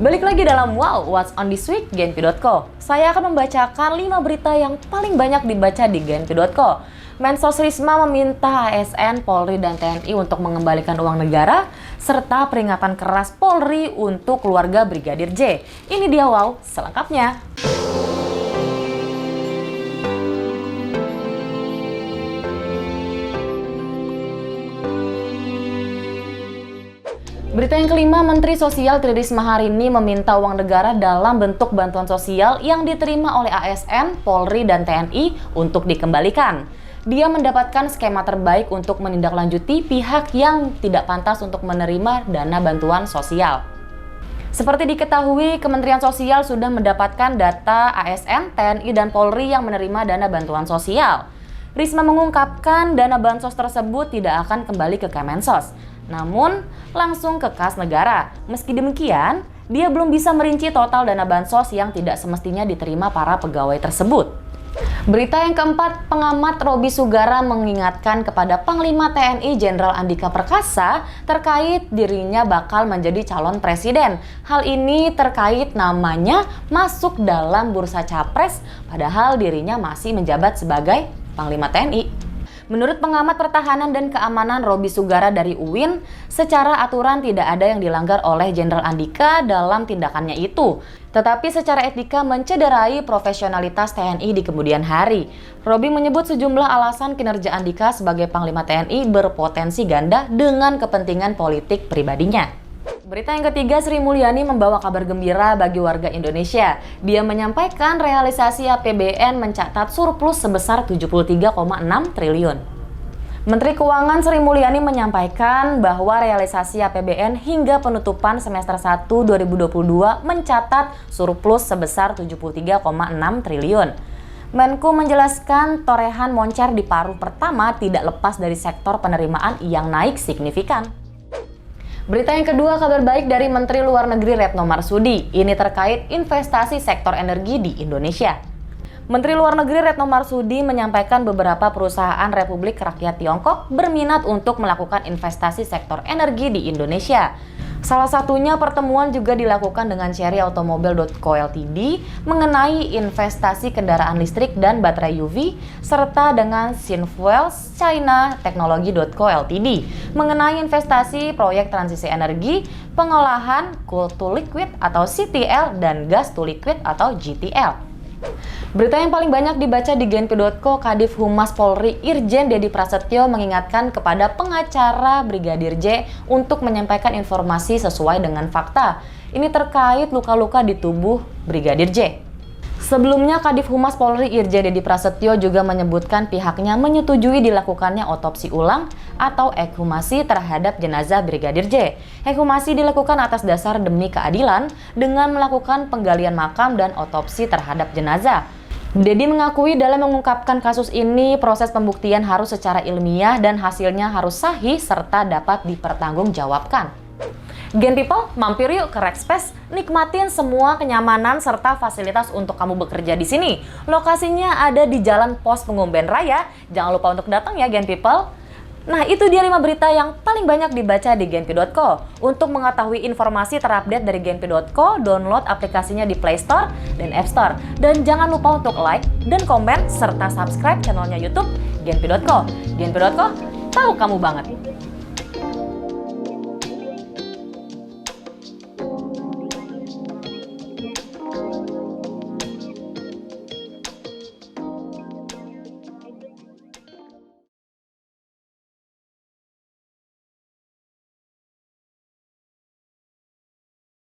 Balik lagi dalam Wow, What's on this week, Genpi.co. Saya akan membacakan 5 berita yang paling banyak dibaca di Genpi.co. Mensos Risma meminta ASN, Polri, dan TNI untuk mengembalikan uang negara, serta peringatan keras Polri untuk keluarga Brigadir J. Ini dia Wow, selengkapnya. Berita yang kelima, Menteri Sosial Tri Risma hari ini meminta uang negara dalam bentuk bantuan sosial yang diterima oleh ASN, Polri, dan TNI untuk dikembalikan. Dia mendapatkan skema terbaik untuk menindaklanjuti pihak yang tidak pantas untuk menerima dana bantuan sosial. Seperti diketahui, Kementerian Sosial sudah mendapatkan data ASN, TNI, dan Polri yang menerima dana bantuan sosial. Risma mengungkapkan dana bansos tersebut tidak akan kembali ke Kemensos, namun langsung ke kas negara. Meski demikian, dia belum bisa merinci total dana bansos yang tidak semestinya diterima para pegawai tersebut. Berita yang keempat, pengamat Roby Sugara mengingatkan kepada Panglima TNI Jenderal Andika Perkasa terkait dirinya bakal menjadi calon presiden. Hal ini terkait namanya masuk dalam bursa capres, padahal dirinya masih menjabat sebagai Panglima TNI. Menurut pengamat pertahanan dan keamanan Roby Sugara dari UIN, secara aturan tidak ada yang dilanggar oleh Jenderal Andika dalam tindakannya itu. Tetapi secara etika mencederai profesionalitas TNI di kemudian hari. Roby menyebut sejumlah alasan kinerja Andika sebagai Panglima TNI berpotensi ganda dengan kepentingan politik pribadinya. Berita yang ketiga, Sri Mulyani membawa kabar gembira bagi warga Indonesia. Dia menyampaikan realisasi APBN mencatat surplus sebesar 73,6 triliun. Menteri Keuangan Sri Mulyani menyampaikan bahwa realisasi APBN hingga penutupan semester 1 2022 mencatat surplus sebesar 73,6 triliun. Menku menjelaskan torehan moncer di paruh pertama tidak lepas dari sektor penerimaan yang naik signifikan. Berita yang kedua, kabar baik dari Menteri Luar Negeri Retno Marsudi. Ini terkait investasi sektor energi di Indonesia. Menteri Luar Negeri Retno Marsudi menyampaikan beberapa perusahaan Republik Rakyat Tiongkok berminat untuk melakukan investasi sektor energi di Indonesia. Salah satunya pertemuan juga dilakukan dengan Chery Automobile.co Ltd mengenai investasi kendaraan listrik dan baterai UV, serta dengan Sinfuels China Technology.co Ltd mengenai investasi proyek transisi energi, pengolahan coal to liquid atau CTL dan gas to liquid atau GTL. Berita yang paling banyak dibaca di Genpi.co, Kadif Humas Polri Irjen Dedi Prasetyo mengingatkan kepada pengacara Brigadir J untuk menyampaikan informasi sesuai dengan fakta. Ini terkait luka-luka di tubuh Brigadir J. Sebelumnya, Kadif Humas Polri Irjen Dedi Prasetyo juga menyebutkan pihaknya menyetujui dilakukannya otopsi ulang atau ekshumasi terhadap jenazah Brigadir J. Ekshumasi dilakukan atas dasar demi keadilan dengan melakukan penggalian makam dan otopsi terhadap jenazah. Dedi mengakui dalam mengungkapkan kasus ini, proses pembuktian harus secara ilmiah dan hasilnya harus sahih serta dapat dipertanggungjawabkan. Gen People, mampir yuk ke Rexpace, nikmatin semua kenyamanan serta fasilitas untuk kamu bekerja di sini. Lokasinya ada di Jalan Pos Pengumben Raya. Jangan lupa untuk datang ya Gen People. Nah, itu dia 5 berita yang paling banyak dibaca di Genpi.co. Untuk mengetahui informasi terupdate dari Genpi.co, download aplikasinya di Play Store dan App Store. Dan jangan lupa untuk like dan komen serta subscribe channelnya YouTube Genpi.co. Genpi.co, tahu kamu banget.